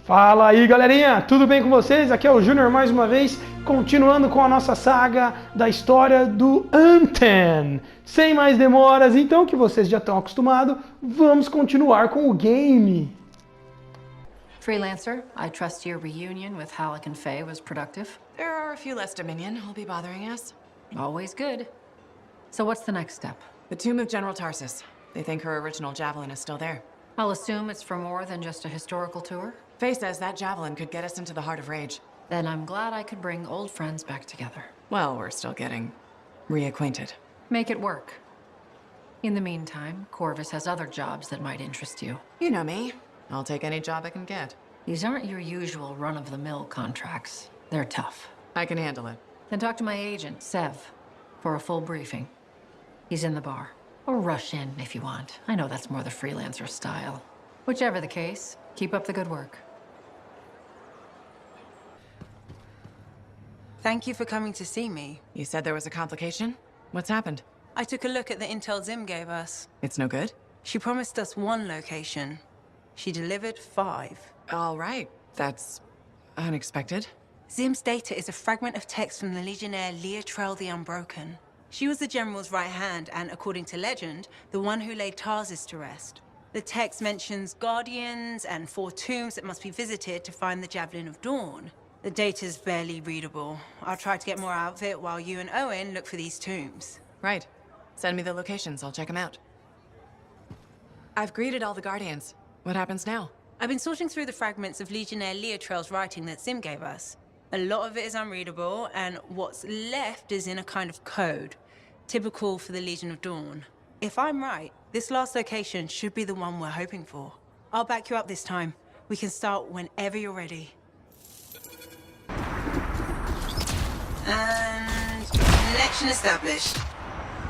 Fala aí, galerinha, tudo bem com vocês? Aqui é o Júnior mais uma vez, continuando com a nossa saga da história do Anthem. Sem mais demoras, então, que vocês já estão acostumados, vamos continuar com o game. Freelancer, I trust your reunion with Halleck and Faye was productive. There are a few less Dominion who'll be bothering us. Always good. So what's the next step? The tomb of General Tarsus. They think her original javelin is still there. I'll assume it's for more than just a historical tour. Faye says that javelin could get us into the heart of Rage. Then I'm glad I could bring old friends back together. Well, we're still getting reacquainted. Make it work. In the meantime, Corvus has other jobs that might interest you. You know me. I'll take any job I can get. These aren't your usual run-of-the-mill contracts. They're tough. I can handle it. Then talk to my agent, Sev, for a full briefing. He's in the bar. Or rush in if you want. I know that's more the freelancer style. Whichever the case, keep up the good work. Thank you for coming to see me. You said there was a complication? What's happened? I took a look at the intel Zim gave us. It's no good? She promised us 1 location. She delivered 5. All right. That's unexpected. Zim's data is a fragment of text from the Legionnaire Leotrel the Unbroken. She was the General's right hand and, according to legend, the one who laid Tarsus to rest. The text mentions guardians and 4 tombs that must be visited to find the Javelin of Dawn. The data's barely readable. I'll try to get more out of it while you and Owen look for these tombs. Right. Send me the locations. I'll check them out. I've greeted all the Guardians. What happens now? I've been sorting through the fragments of Legionnaire Leotrel's writing that Zim gave us. A lot of it is unreadable, and what's left is in a kind of code, typical for the Legion of Dawn. If I'm right, this last location should be the one we're hoping for. I'll back you up this time. We can start whenever you're ready. And connection established.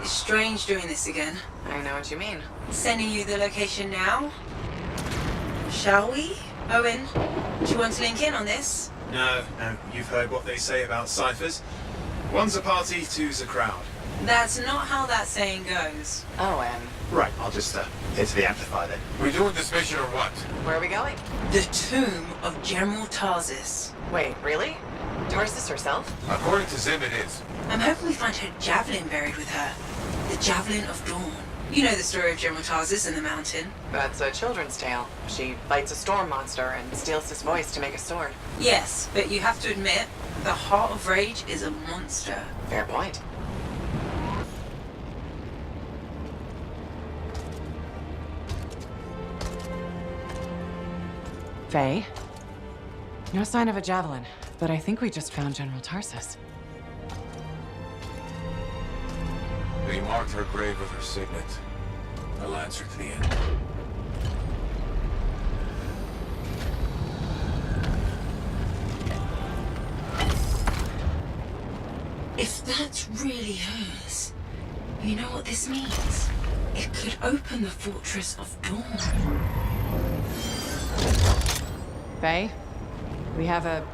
It's strange doing this again. I know what you mean. Sending you the location now. Shall we? Owen, do you want to link in on this? No, you've heard what they say about ciphers. One's a party, two's a crowd. That's not how that saying goes. Owen. Right, I'll just hit the amplifier then. We doing this mission or what? Where are we going? The tomb of General Tarsus. Wait, really? Tarsus herself? According to Zim, it is. I'm hoping we find her javelin buried with her. The Javelin of Dawn. You know the story of General Tarsus and the mountain. That's a children's tale. She fights a storm monster and steals his voice to make a sword. Yes, but you have to admit, the Heart of Rage is a monster. Fair point. Faye? No sign of a javelin, but I think we just found General Tarsus. They marked her grave with her signet. A lancer to the end. If that's really hers, you know what this means? It could open the Fortress of Dawn. Faye? We have a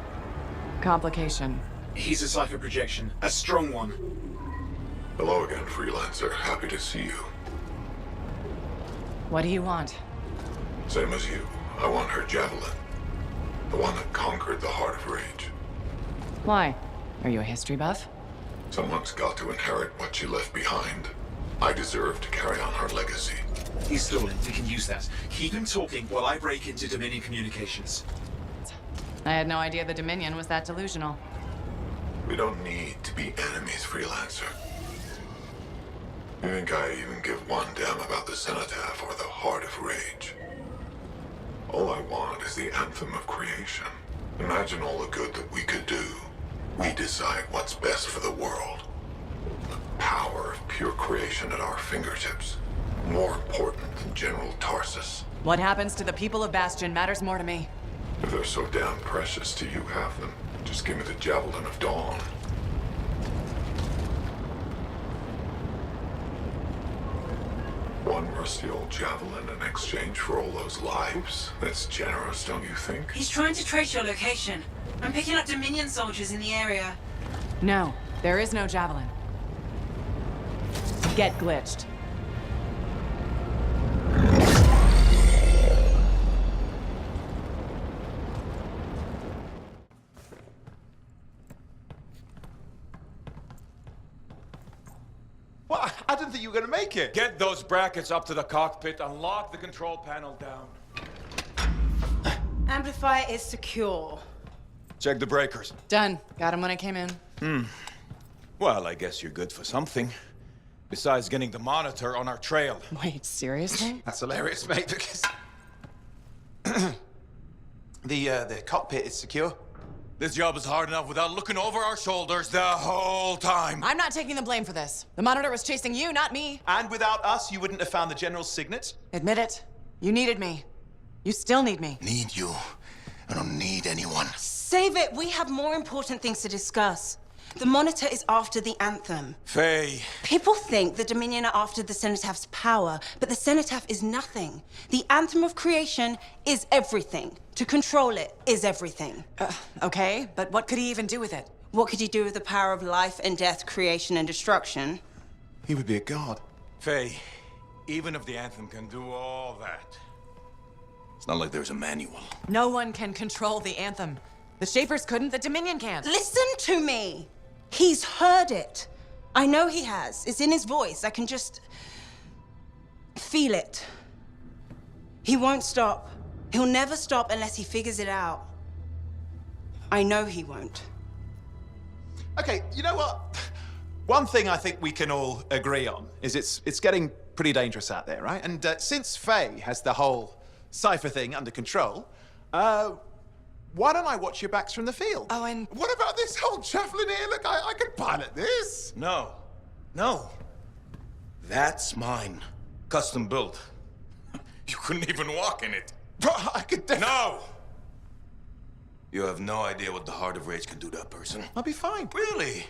complication. He's a cipher projection, a strong one. Hello again, Freelancer. Happy to see you. What do you want? Same as you. I want her javelin. The one that conquered the Heart of Rage. Why? Are you a history buff? Someone's got to inherit what she left behind. I deserve to carry on her legacy. He's stolen, we can use that. Keep him talking while I break into Dominion communications. I had no idea the Dominion was that delusional. We don't need to be enemies, Freelancer. You think I even give one damn about the cenotaph or the Heart of Rage? All I want is the Anthem of creation. Imagine all the good that we could do. We decide what's best for the world. The power of pure creation at our fingertips. More important than General Tarsus. What happens to the people of Bastion matters more to me. If they're so damn precious to you have them, just give me the Javelin of Dawn. One rusty old javelin in exchange for all those lives? That's generous, don't you think? He's trying to trace your location. I'm picking up Dominion soldiers in the area. No, there is no javelin. Get glitched. I didn't think you were gonna make it. Get those brackets up to the cockpit and lock the control panel down. Amplifier is secure. Check the breakers. Done. Got him when I came in. Well, I guess you're good for something. Besides getting the monitor on our trail. Wait, seriously? That's hilarious, mate, because... the cockpit is secure. This job is hard enough without looking over our shoulders the whole time. I'm not taking the blame for this. The monitor was chasing you, not me. And without us, you wouldn't have found the General's signet? Admit it. You needed me. You still need me. Need you. I don't need anyone. Save it. We have more important things to discuss. The Monitor is after the Anthem. Faye. People think the Dominion are after the Cenotaph power, but the Cenotaph is nothing. The Anthem of creation is everything. To control it is everything. Okay, but what could he even do with it? What could you do with the power of life and death, creation and destruction? He would be a god. Faye, even if the Anthem can do all that, it's not like there's a manual. No one can control the Anthem. The Shapers couldn't, the Dominion can't. Listen to me! He's heard it. I know he has. It's in his voice. I can just feel it. He won't stop. He'll never stop unless he figures it out. I know he won't. Okay, you know what? One thing I think we can all agree on is it's getting pretty dangerous out there, right? And since Faye has the whole cipher thing under control, why don't I watch your backs from the field? Oh, and... What about this whole javelin here? Look, I can pilot this. No. That's mine. Custom built. You couldn't even walk in it. But I could No! You have no idea what the Heart of Rage can do to a person. I'll be fine. Really?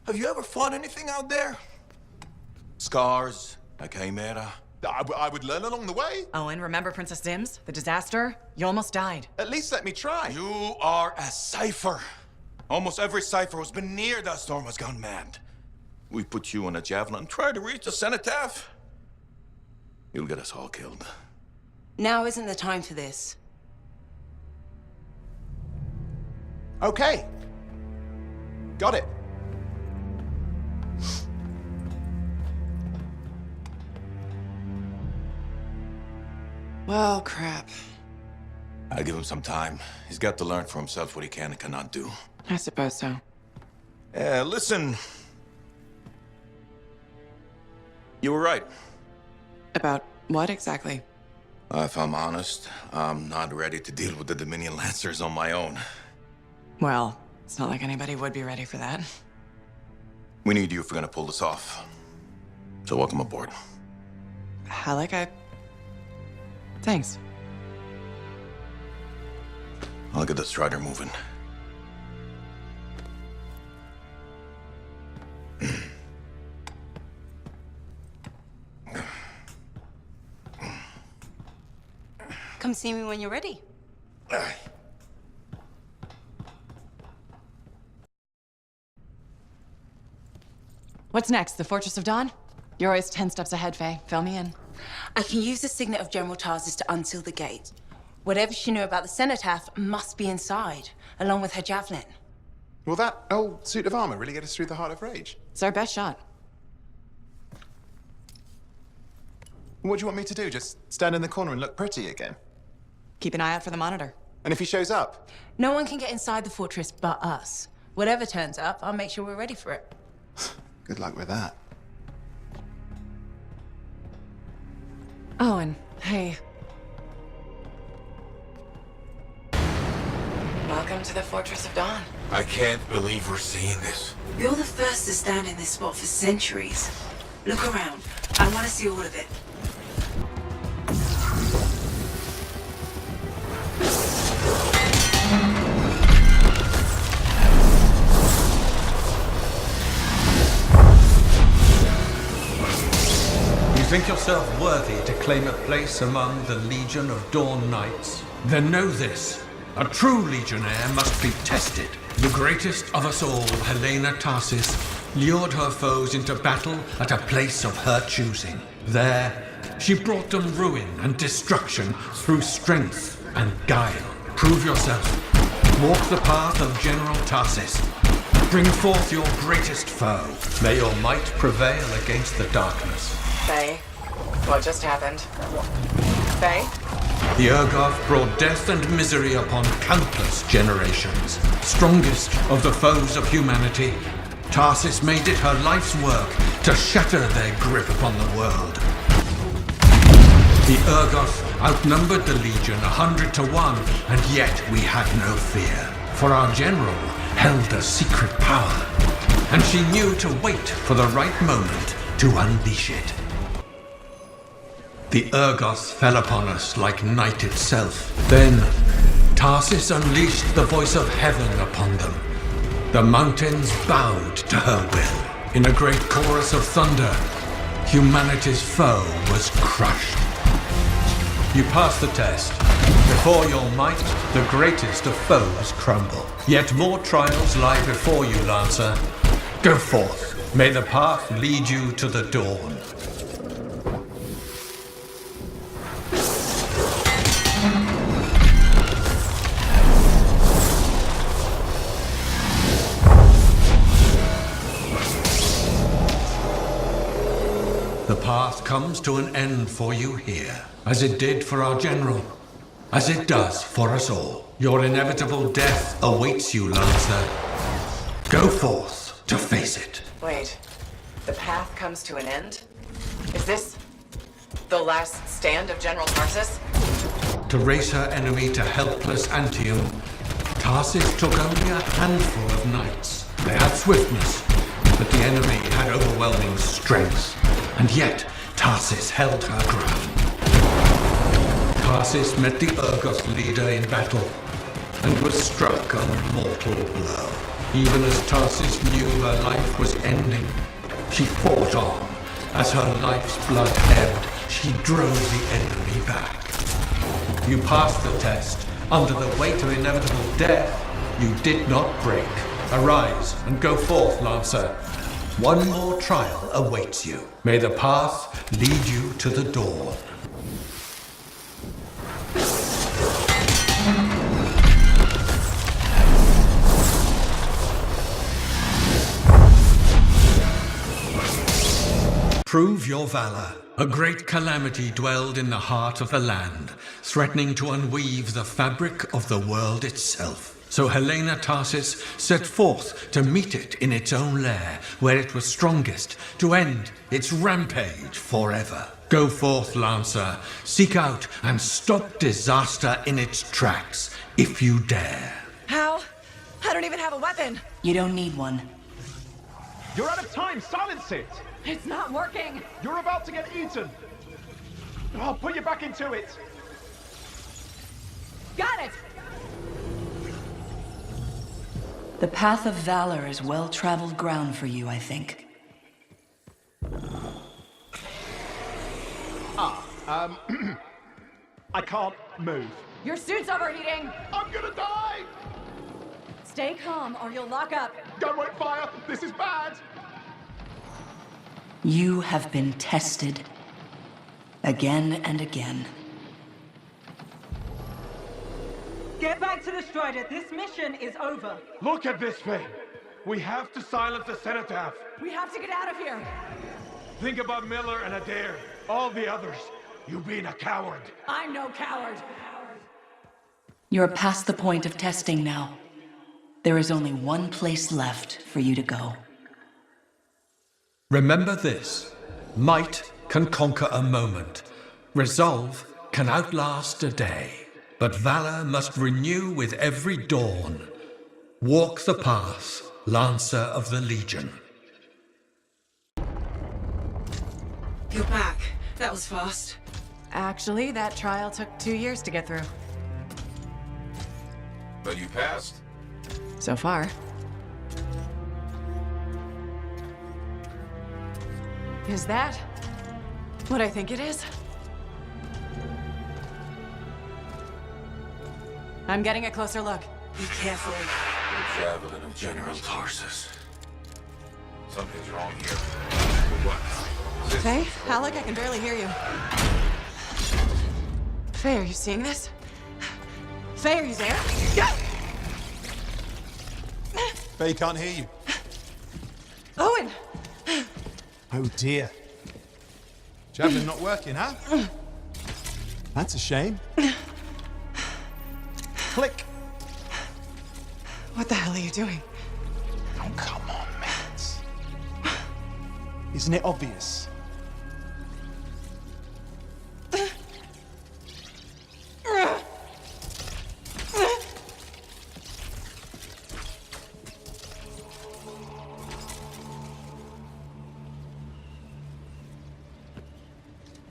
Have you ever fought anything out there? Scars, a chimera. I would learn along the way. Oh, and remember Princess Dims? The disaster? You almost died. At least let me try. You are a cipher. Almost every cipher who's been near that storm has gone mad. We put you on a javelin and try to reach the cenotaph. You'll get us all killed. Now isn't the time for this. Okay. Got it. Well, crap. I'll give him some time. He's got to learn for himself what he can and cannot do. I suppose so. Listen. You were right. About what exactly? If I'm honest, I'm not ready to deal with the Dominion Lancers on my own. Well, it's not like anybody would be ready for that. We need you if we're gonna pull this off. So welcome aboard. Halleck, Thanks. I'll get the Strider moving. Come see me when you're ready. What's next? The Fortress of Dawn? You're always 10 steps ahead, Faye. Fill me in. I can use the signet of General Tarsis to unseal the gate. Whatever she knew about the Cenotaph must be inside, along with her javelin. Will that old suit of armor really get us through the Heart of Rage? It's our best shot. What do you want me to do? Just stand in the corner and look pretty again? Keep an eye out for the monitor. And if he shows up? No one can get inside the fortress but us. Whatever turns up, I'll make sure we're ready for it. Good luck with that. Oh, and hey. Welcome to the Fortress of Dawn. I can't believe we're seeing this. You're the first to stand in this spot for centuries. Look around. I want to see all of it. You think yourself worthy to claim a place among the Legion of Dawn Knights? Then know this. A true Legionnaire must be tested. The greatest of us all, Helena Tarsis, lured her foes into battle at a place of her choosing. There, she brought them ruin and destruction through strength and guile. Prove yourself. Walk the path of General Tarsis. Bring forth your greatest foe. May your might prevail against the darkness. Faye, what just happened? Faye? The Urgoth brought death and misery upon countless generations. Strongest of the foes of humanity, Tarsis made it her life's work to shatter their grip upon the world. The Urgoth outnumbered the Legion 100 to 1, and yet we had no fear. For our general held a secret power, and she knew to wait for the right moment to unleash it. The Urgoth fell upon us like night itself. Then, Tarsis unleashed the voice of heaven upon them. The mountains bowed to her will. In a great chorus of thunder, humanity's foe was crushed. You passed the test. Before your might, the greatest of foes crumble. Yet more trials lie before you, Lancer. Go forth. May the path lead you to the dawn. The path comes to an end for you here, as it did for our general, as it does for us all. Your inevitable death awaits you, Lancer. Go forth to face it. Wait, the path comes to an end? Is this the last stand of General Tarsis? To race her enemy to helpless Antium, Tarsis took only a handful of knights. They had swiftness, but the enemy had overwhelming strength. And yet, Tarsis held her ground. Tarsis met the Urgoth leader in battle, and was struck a mortal blow. Even as Tarsis knew her life was ending, she fought on. As her life's blood ebbed, she drove the enemy back. You passed the test. Under the weight of inevitable death, you did not break. Arise and go forth, Lancer. One more trial awaits you. May the path lead you to the dawn. Prove your valor. A great calamity dwelled in the heart of the land, threatening to unweave the fabric of the world itself. So Helena Tarsis set forth to meet it in its own lair, where it was strongest, to end its rampage forever. Go forth, Lancer. Seek out and stop disaster in its tracks, if you dare. How? I don't even have a weapon. You don't need one. You're out of time! Silence it! It's not working. You're about to get eaten! I'll put you back into it! Got it! The path of valor is well-traveled ground for you, I think. I can't move. Your suit's overheating. I'm gonna die! Stay calm or you'll lock up. Don't wait fire! This is bad! You have been tested. Again and again. Get back to the Strider. This mission is over. Look at this thing! We have to silence the cenotaph! We have to get out of here. Think about Miller and Adair. All the others. You being a coward. I'm no coward. You're past the point of testing now. There is only one place left for you to go. Remember this. Might can conquer a moment. Resolve can outlast a day. But valor must renew with every dawn. Walk the path, Lancer of the Legion. You're back. That was fast. Actually, that trial took 2 years to get through. But you passed. So far. Is that what I think it is? I'm getting a closer look. Be careful. The javelin of General Tarsis. Something's wrong here. What? Faye? Alec, I can barely hear you. Faye, are you seeing this? Faye, are you there? Faye can't hear you. Owen! Oh dear. Javelin not working, huh? That's a shame. Click. What the hell are you doing? Oh, come on, mates. Isn't it obvious?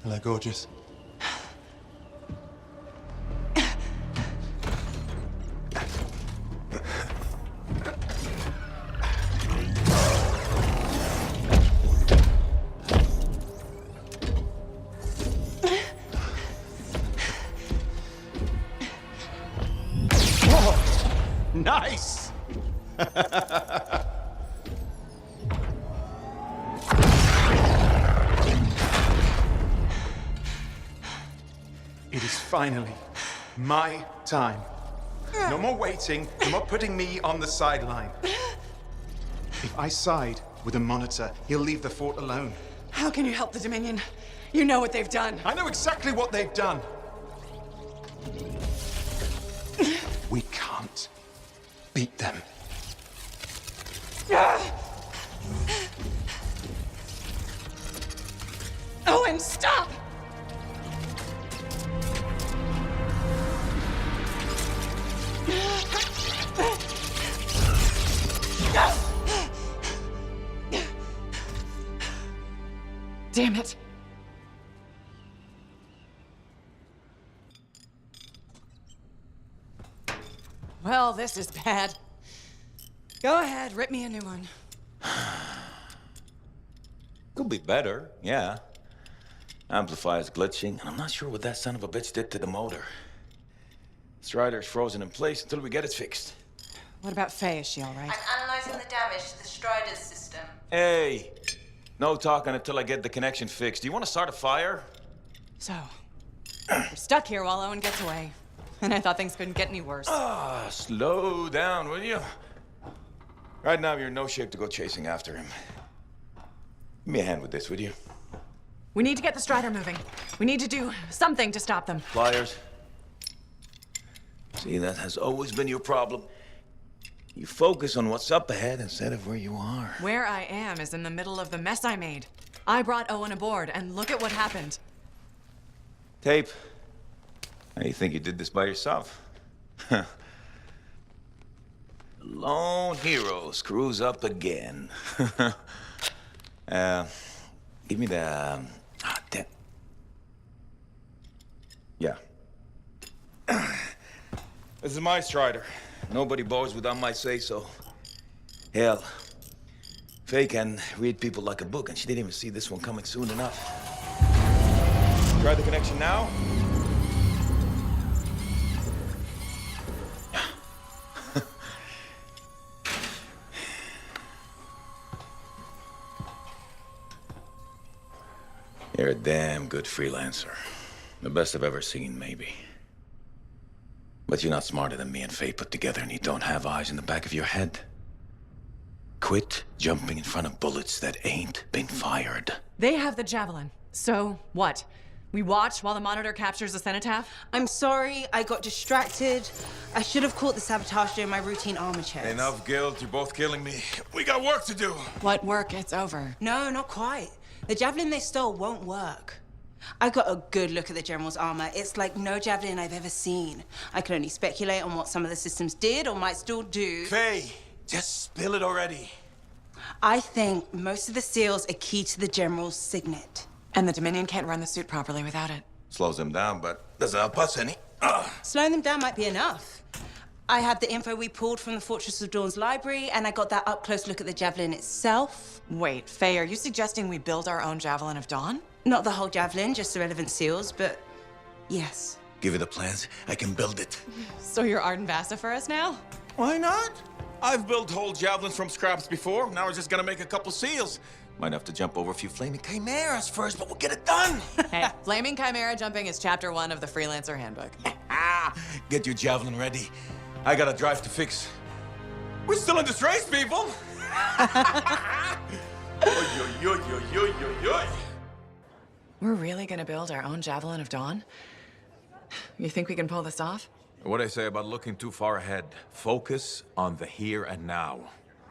Hello, gorgeous. Nice! It is finally my time. No more waiting, no more putting me on the sideline. If I side with a monitor, he'll leave the fort alone. How can you help the Dominion? You know what they've done. I know exactly what they've done. We can't beat them. Owen, stop! Damn it. Well, this is bad. Go ahead, rip me a new one. Could be better, yeah. Amplifier's glitching, and I'm not sure what that son of a bitch did to the motor. Strider's frozen in place until we get it fixed. What about Faye? Is she all right? I'm analyzing the damage to the Strider's system. Hey, no talking until I get the connection fixed. Do you want to start a fire? So, we're stuck here while Owen gets away. And I thought things couldn't get any worse. Slow down, will you? Right now, you're in no shape to go chasing after him. Give me a hand with this, would you? We need to get the Strider moving. We need to do something to stop them. Flyers. See, that has always been your problem. You focus on what's up ahead instead of where you are. Where I am is in the middle of the mess I made. I brought Owen aboard, and look at what happened. Tape. How do you think you did this by yourself? Lone hero screws up again. Give me the... damn. Yeah. This is my Strider. Nobody boards without my say-so. Hell, Faye can read people like a book, and she didn't even see this one coming soon enough. Try the connection now. You're a damn good freelancer. The best I've ever seen, maybe. But you're not smarter than me and Faye put together, and you don't have eyes in the back of your head. Quit jumping in front of bullets that ain't been fired. They have the Javelin. So, what? We watch while the monitor captures the cenotaph? I'm sorry, I got distracted. I should have caught the sabotage during my routine armor checks. Enough guilt, you're both killing me. We got work to do. What work? It's over. No, not quite. The Javelin they stole won't work. I got a good look at the General's armor. It's like no Javelin I've ever seen. I can only speculate on what some of the systems did or might still do. Faye, just spill it already. I think most of the seals are key to the General's signet. And the Dominion can't run the suit properly without it. Slows them down, but doesn't help us any. Slowing them down might be enough. I had the info we pulled from the Fortress of Dawn's library, and I got that up-close look at the Javelin itself. Wait, Faye, are you suggesting we build our own Javelin of Dawn? Not the whole Javelin, just the relevant seals, but yes. Give me the plans, I can build it. So you're Arden Vassa for us now? Why not? I've built whole javelins from scraps before. Now we're just gonna make a couple seals. Might have to jump over a few flaming chimeras first, but we'll get it done. Hey, flaming chimera jumping is chapter 1 of the Freelancer Handbook. Get your javelin ready. I got a drive to fix. We're still in this race, people. We're really gonna build our own Javelin of Dawn? You think we can pull this off? What I say about looking too far ahead. Focus on the here and now.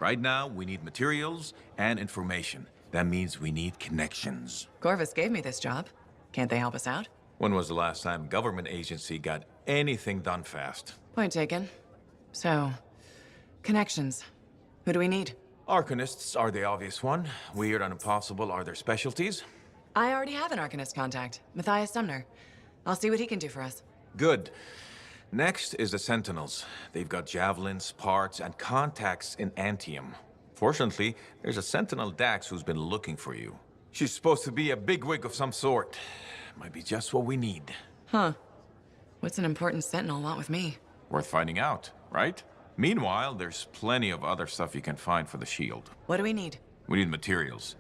Right now, we need materials and information. That means we need connections. Corvus gave me this job. Can't they help us out? When was the last time government agency got anything done fast? Point taken. So, connections. Who do we need? Arcanists are the obvious one. Weird and impossible are their specialties. I already have an Arcanist contact, Matthias Sumner. I'll see what he can do for us. Good. Next is the Sentinels. They've got javelins, parts, and contacts in Anthem. Fortunately, there's a Sentinel Dax who's been looking for you. She's supposed to be a bigwig of some sort. Might be just what we need. Huh. What's an important Sentinel want with me? Worth finding out, right? Meanwhile, there's plenty of other stuff you can find for the shield. What do we need? We need materials,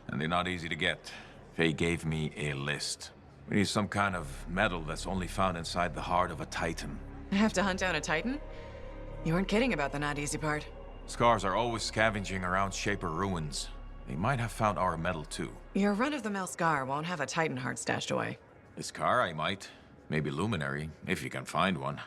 and they're not easy to get. Faye gave me a list. We need some kind of metal that's only found inside the heart of a Titan. I have to hunt down a Titan? You weren't kidding about the not easy part. Scars are always scavenging around Shaper ruins. They might have found our metal too. Your run-of-the-mill Scar won't have a Titan heart stashed away. The Scar I might. Maybe Luminary, if you can find one.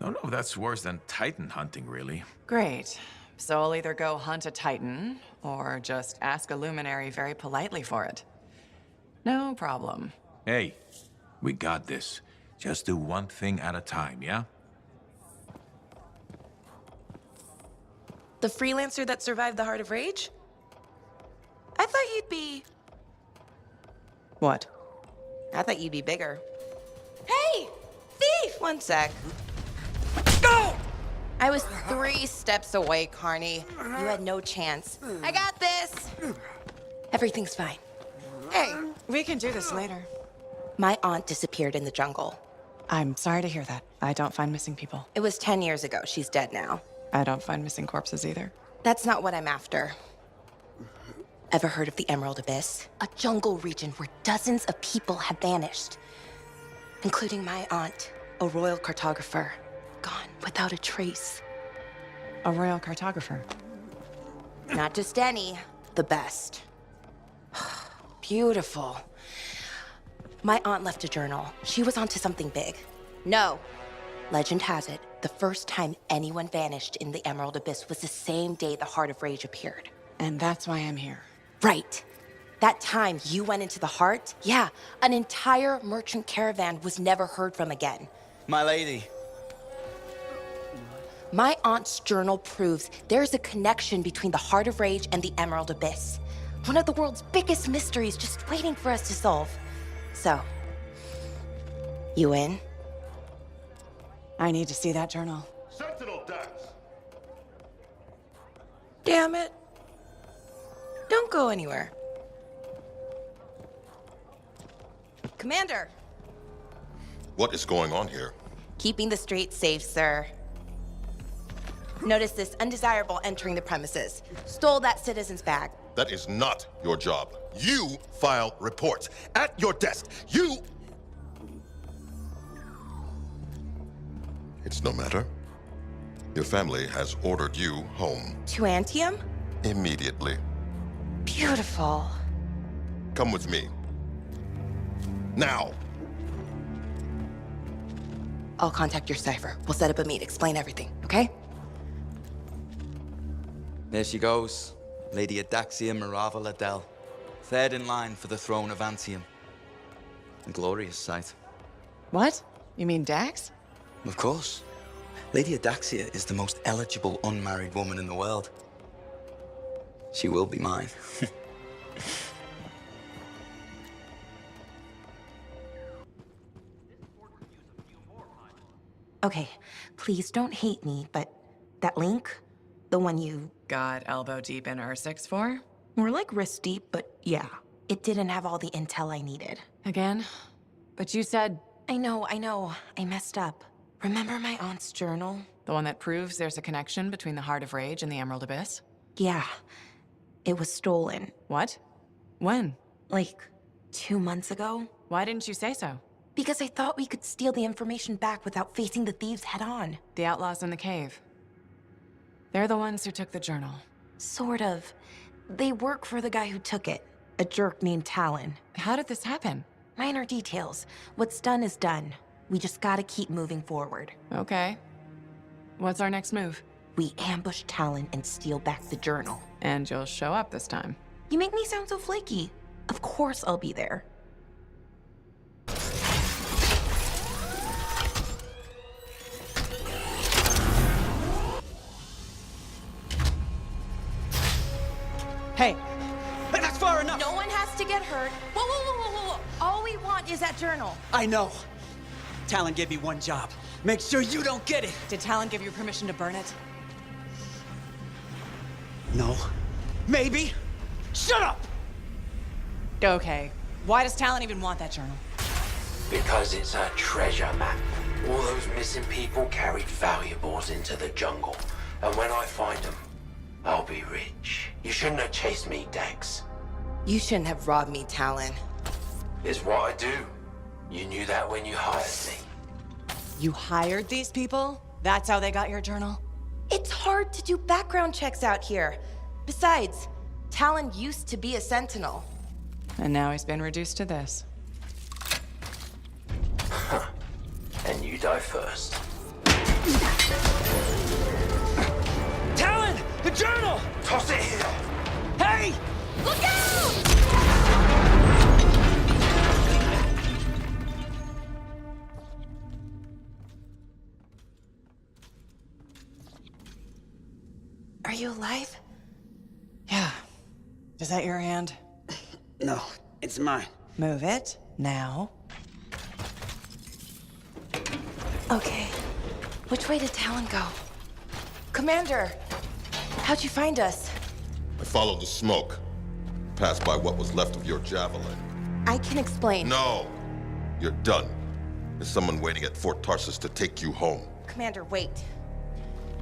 Don't know if that's worse than Titan hunting, really. Great. So I'll either go hunt a Titan, or just ask a Luminary very politely for it. No problem. Hey, we got this. Just do one thing at a time, yeah? The freelancer that survived the Heart of Rage? I thought you'd be... What? I thought you'd be bigger. Hey! Thief! One sec. Go! I was 3 steps away, Carney. You had no chance. I got this! Everything's fine. Hey, we can do this later. My aunt disappeared in the jungle. I'm sorry to hear that. I don't find missing people. It was 10 years ago. She's dead now. I don't find missing corpses either. That's not what I'm after. Ever heard of the Emerald Abyss? A jungle region where dozens of people have vanished. Including my aunt, a royal cartographer. Gone without a trace. A royal cartographer? Not just any, the best. Beautiful. My aunt left a journal. She was onto something big. No. Legend has it, the first time anyone vanished in the Emerald Abyss was the same day the Heart of Rage appeared. And that's why I'm here. Right. That time you went into the heart, yeah, an entire merchant caravan was never heard from again. My lady. My aunt's journal proves there's a connection between the Heart of Rage and the Emerald Abyss. One of the world's biggest mysteries just waiting for us to solve. So, you in? I need to see that journal. Sentinel Dax! Damn it. Don't go anywhere. Commander! What is going on here? Keeping the streets safe, sir. Notice this undesirable entering the premises. Stole that citizen's bag. That is not your job. You file reports. At your desk, you... It's no matter. Your family has ordered you home. To Anthem? Immediately. Beautiful. Come with me. Now! I'll contact your cipher. We'll set up a meet, explain everything, okay? There she goes. Lady Adaxia Mirava Ladell. Third in line for the throne of Anthem. A glorious sight. What? You mean Dax? Of course. Lady Adaxia is the most eligible unmarried woman in the world. She will be mine. Okay, please don't hate me, but that link, the one you... Got elbow deep in Ursix for? More like wrist deep, but yeah. It didn't have all the intel I needed. Again? But you said... I know. I messed up. Remember my aunt's journal? The one that proves there's a connection between the Heart of Rage and the Emerald Abyss? Yeah. It was stolen. What? When? Like, 2 months ago. Why didn't you say so? Because I thought we could steal the information back without facing the thieves head on. The outlaws in the cave. They're the ones who took the journal. Sort of. They work for the guy who took it, a jerk named Talon. How did this happen? Minor details. What's done is done. We just gotta keep moving forward. Okay. What's our next move? We ambush Talon and steal back the journal. And you'll show up this time. You make me sound so flaky. Of course I'll be there. Hey, that's far enough! No one has to get hurt. Whoa, whoa, whoa, whoa, whoa. All we want is that journal. I know. Talon gave me one job. Make sure you don't get it. Did Talon give you permission to burn it? No. Maybe. Shut up! Okay. Why does Talon even want that journal? Because it's a treasure map. All those missing people carried valuables into the jungle. And when I find them, I'll be rich. You shouldn't have chased me, Dax. You shouldn't have robbed me, Talon. It's what I do. You knew that when you hired me. You hired these people? That's how they got your journal? It's hard to do background checks out here. Besides, Talon used to be a sentinel. And now he's been reduced to this. And you die first. Talon! The journal! Toss it here! Hey! Look out! Are you alive? Yeah. Is that your hand? No, it's mine. Move it. Now. Okay. Which way did Talon go? Commander! How'd you find us? I followed the smoke. Passed by what was left of your javelin. I can explain. No! You're done. There's someone waiting at Fort Tarsus to take you home. Commander, wait.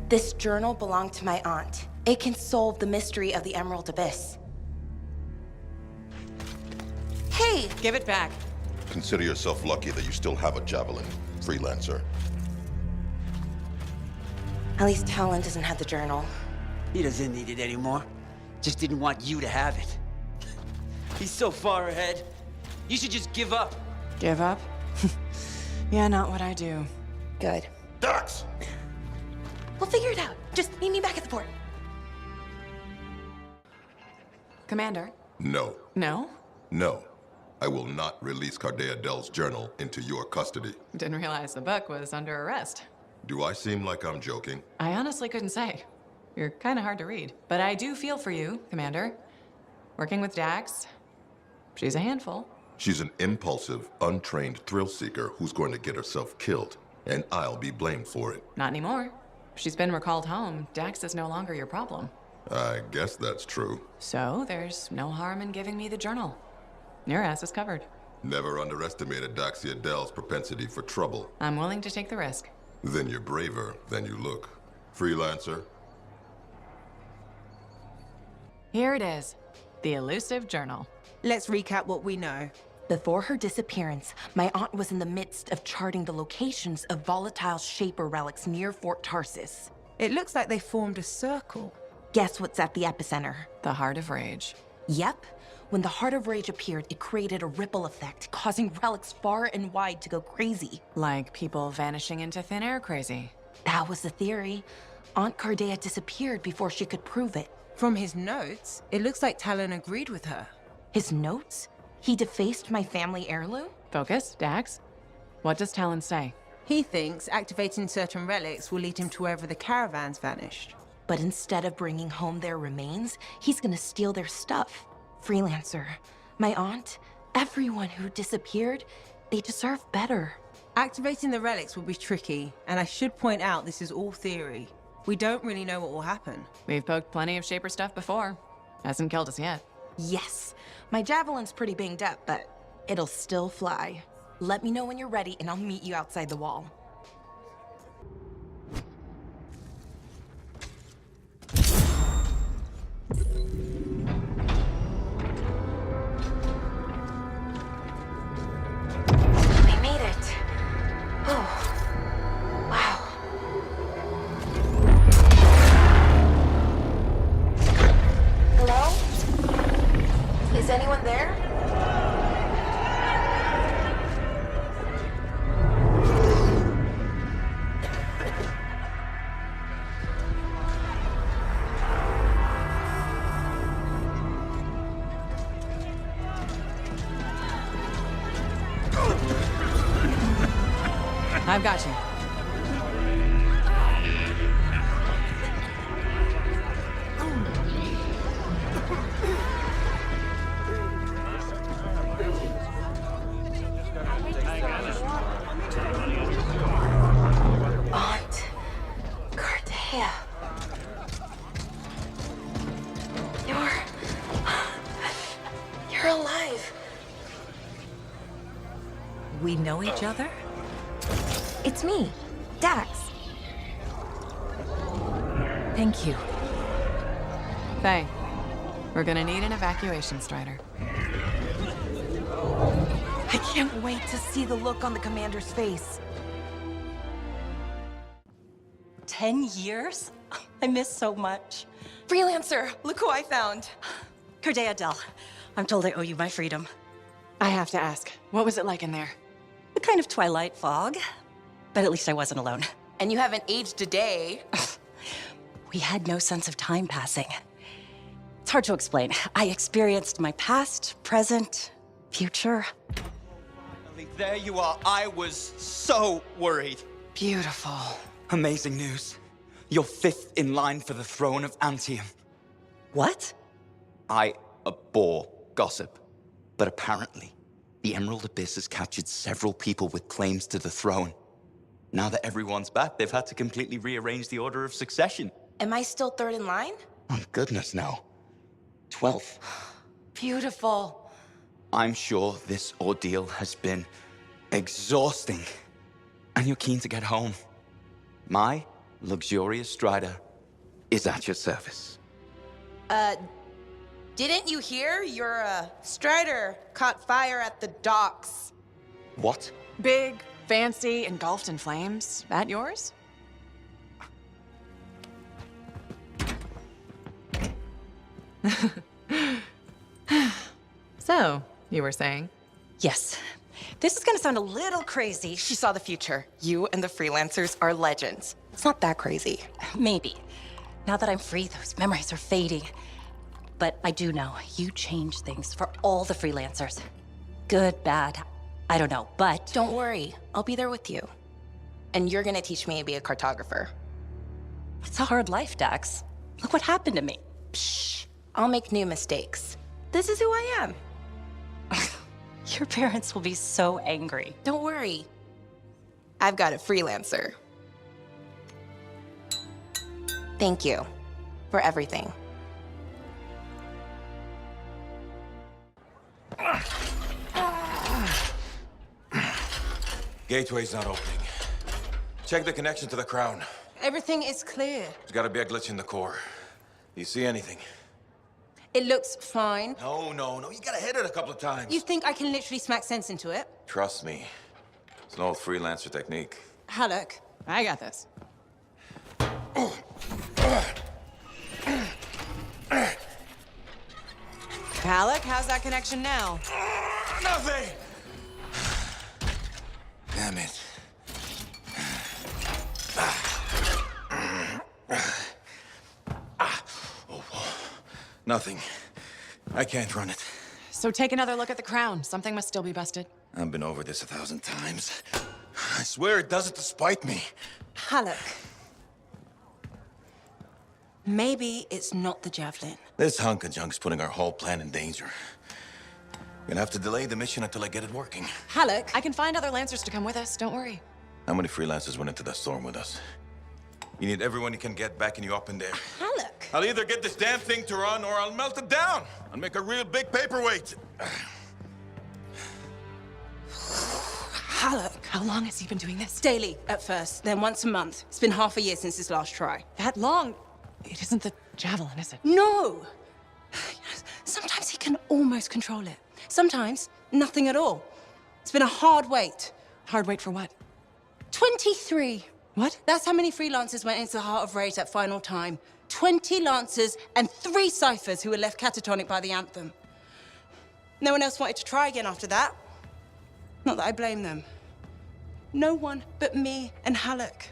This journal belonged to my aunt. It can solve the mystery of the Emerald Abyss. Hey! Give it back. Consider yourself lucky that you still have a javelin, freelancer. At least Talon doesn't have the journal. He doesn't need it anymore. Just didn't want you to have it. He's so far ahead. You should just give up. Give up? Yeah, not what I do. Good. Dax! We'll figure it out. Just meet me back at the port. Commander? No. No? No. I will not release Cardea Del's journal into your custody. Didn't realize the book was under arrest. Do I seem like I'm joking? I honestly couldn't say. You're kind of hard to read. But I do feel for you, Commander. Working with Dax, she's a handful. She's an impulsive, untrained thrill seeker who's going to get herself killed. And I'll be blamed for it. Not anymore. She's been recalled home. Dax is no longer your problem. I guess that's true. So there's no harm in giving me the journal. Your ass is covered. Never underestimated Daxia Del's propensity for trouble. I'm willing to take the risk. Then you're braver than you look. Freelancer? Here it is. The elusive journal. Let's recap what we know. Before her disappearance, my aunt was in the midst of charting the locations of volatile Shaper relics near Fort Tarsus. It looks like they formed a circle. Guess what's at the epicenter? The Heart of Rage. Yep. When the Heart of Rage appeared, it created a ripple effect, causing relics far and wide to go crazy. Like people vanishing into thin air crazy. That was the theory. Aunt Cardea disappeared before she could prove it. From his notes, it looks like Talon agreed with her. His notes? He defaced my family heirloom? Focus, Dax. What does Talon say? He thinks activating certain relics will lead him to wherever the caravans vanished. But instead of bringing home their remains, he's gonna steal their stuff. Freelancer, my aunt, everyone who disappeared, they deserve better. Activating the relics will be tricky, and I should point out this is all theory. We don't really know what will happen. We've poked plenty of Shaper stuff before. Hasn't killed us yet. Yes, my javelin's pretty banged up, but it'll still fly. Let me know when you're ready, and I'll meet you outside the wall. We made it. Oh, wow. I've got you. Aunt Cardea. You're alive. We know each other? It's me, Dax. Thank you. Faye, we're gonna need an evacuation strider. I can't wait to see the look on the commander's face. 10 years? I miss so much. Freelancer, look who I found. Cardea Del, I'm told I owe you my freedom. I have to ask, what was it like in there? A kind of twilight fog, but at least I wasn't alone. And you haven't aged a day. We had no sense of time passing. It's hard to explain. I experienced my past, present, future. There you are. I was so worried. Beautiful. Amazing news. You're 5th in line for the throne of Anthem. What? I abhor gossip, but apparently, the Emerald Abyss has captured several people with claims to the throne. Now that everyone's back, they've had to completely rearrange the order of succession. Am I still 3rd in line? Oh, goodness, no. 12th. Beautiful. I'm sure this ordeal has been exhausting, and you're keen to get home. My luxurious strider is at your service. Didn't you hear? Your, strider caught fire at the docks. What? Big, fancy, engulfed in flames. That yours? So, you were saying? Yes. This is gonna sound a little crazy. She saw the future. You and the freelancers are legends. It's not that crazy. Maybe. Now that I'm free, those memories are fading. But I do know you changed things for all the freelancers. Good, bad, I don't know, but... Don't worry, I'll be there with you. And you're gonna teach me to be a cartographer. It's a hard life, Dax. Look what happened to me. Pshh, I'll make new mistakes. This is who I am. Your parents will be so angry. Don't worry. I've got a freelancer. Thank you for everything. Gateway's not opening. Check the connection to the crown. Everything is clear. There's gotta be a glitch in the core. Do you see anything? It looks fine. No. You gotta hit it a couple of times. You think I can literally smack sense into it? Trust me. It's an old freelancer technique. Halleck. I got this. Halleck, how's that connection now? Nothing! Damn it. Nothing. I can't run it. So take another look at the crown. Something must still be busted. I've been over this 1,000 times. I swear it does it to spite me. Halleck. Maybe it's not the javelin. This hunk of junk's putting our whole plan in danger. You're gonna have to delay the mission until I get it working. Halleck. I can find other Lancers to come with us. Don't worry. How many freelancers went into that storm with us? You need everyone you can get backing you up in there. Halleck. I'll either get this damn thing to run or I'll melt it down and make a real big paperweight. Halleck. How long has he been doing this? Daily, at first, then once a month. It's been half a year since his last try. That long? It isn't the javelin, is it? No! Sometimes he can almost control it. Sometimes, nothing at all. It's been a hard wait. Hard wait for what? 23. What? That's how many freelancers went into the Heart of Rage that final time. 20 Lancers and 3 Ciphers who were left catatonic by the Anthem. No one else wanted to try again after that. Not that I blame them. No one but me and Halleck.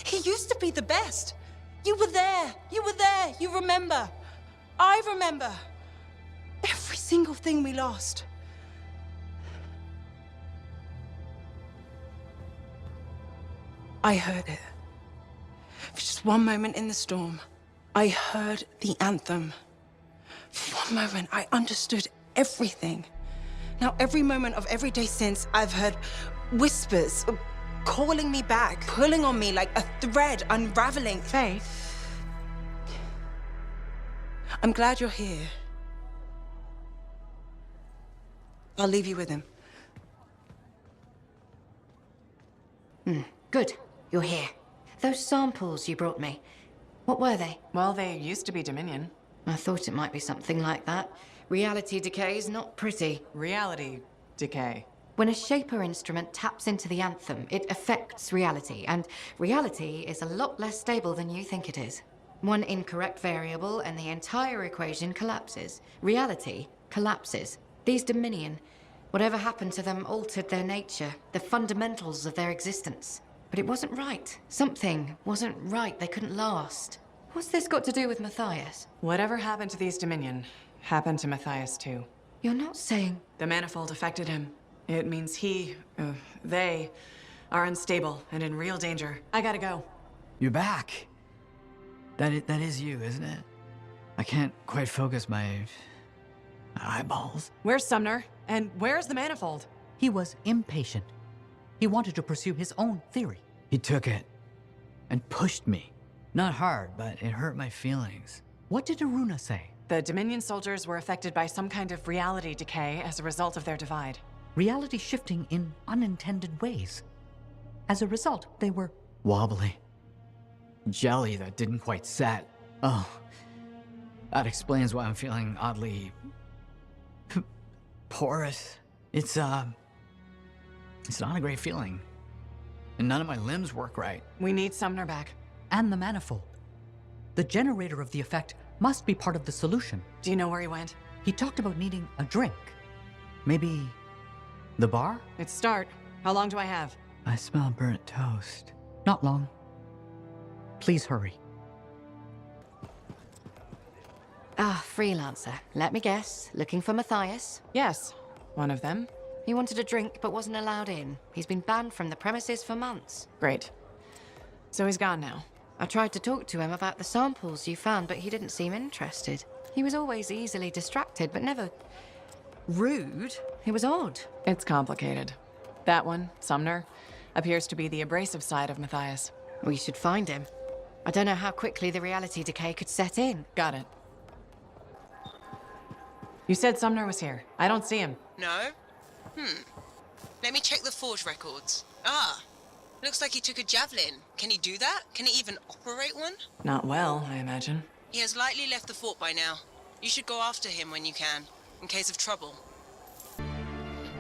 He used to be the best. You were there. You were there. You remember. I remember. Every single thing we lost. I heard it. For just one moment in the storm, I heard the anthem. For one moment, I understood everything. Now, every moment of every day since, I've heard whispers calling me back, pulling on me like a thread unraveling. Faye. I'm glad you're here. I'll leave you with him. Good. You're here. Those samples you brought me, what were they? Well, they used to be Dominion. I thought it might be something like that. Reality decay is not pretty. Reality decay. When a Shaper instrument taps into the anthem, it affects reality, and reality is a lot less stable than you think it is. One incorrect variable and the entire equation collapses. Reality collapses. These Dominion, whatever happened to them altered their nature, the fundamentals of their existence. But it wasn't right. Something wasn't right. They couldn't last. What's this got to do with Matthias? Whatever happened to these Dominion happened to Matthias too. You're not saying... The manifold affected him. It means they are unstable and in real danger. I gotta go. You're back. That is you, isn't it? I can't quite focus my eyeballs. Where's Sumner? And where's the manifold? He was impatient. He wanted to pursue his own theory. He took it and pushed me. Not hard, but it hurt my feelings. What did Aruna say? The Dominion soldiers were affected by some kind of reality decay as a result of their divide. Reality shifting in unintended ways. As a result, they were... wobbly. Jelly that didn't quite set. Oh, that explains why I'm feeling oddly... porous. It's not a great feeling. And none of my limbs work right. We need Sumner back. And the manifold. The generator of the effect must be part of the solution. Do you know where he went? He talked about needing a drink. Maybe the bar? It's start. How long do I have? I smell burnt toast. Not long. Please hurry. Freelancer. Let me guess. Looking for Matthias? Yes. One of them. He wanted a drink but wasn't allowed in. He's been banned from the premises for months. Great. So he's gone now. I tried to talk to him about the samples you found, but he didn't seem interested. He was always easily distracted, but never rude. It was odd. It's complicated. That one, Sumner, appears to be the abrasive side of Matthias. We should find him. I don't know how quickly the reality decay could set in. Got it. You said Sumner was here. I don't see him. No? Let me check the forge records. Looks like he took a javelin. Can he do that? Can he even operate one? Not well, I imagine. He has likely left the fort by now. You should go after him when you can, in case of trouble.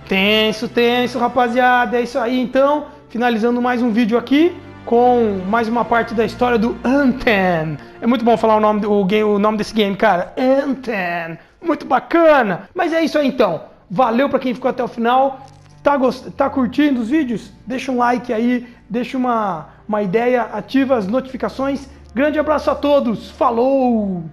Tenso, rapaziada. É isso aí, então. Finalizando mais um vídeo aqui com mais uma parte da história do Anthem. É muito bom falar o nome desse game, cara. Anthem. Muito bacana. Mas é isso aí, então. Valeu pra quem ficou até o final. Tá curtindo os vídeos? Deixa um like aí, deixa uma ideia, ativa as notificações. Grande abraço a todos. Falou!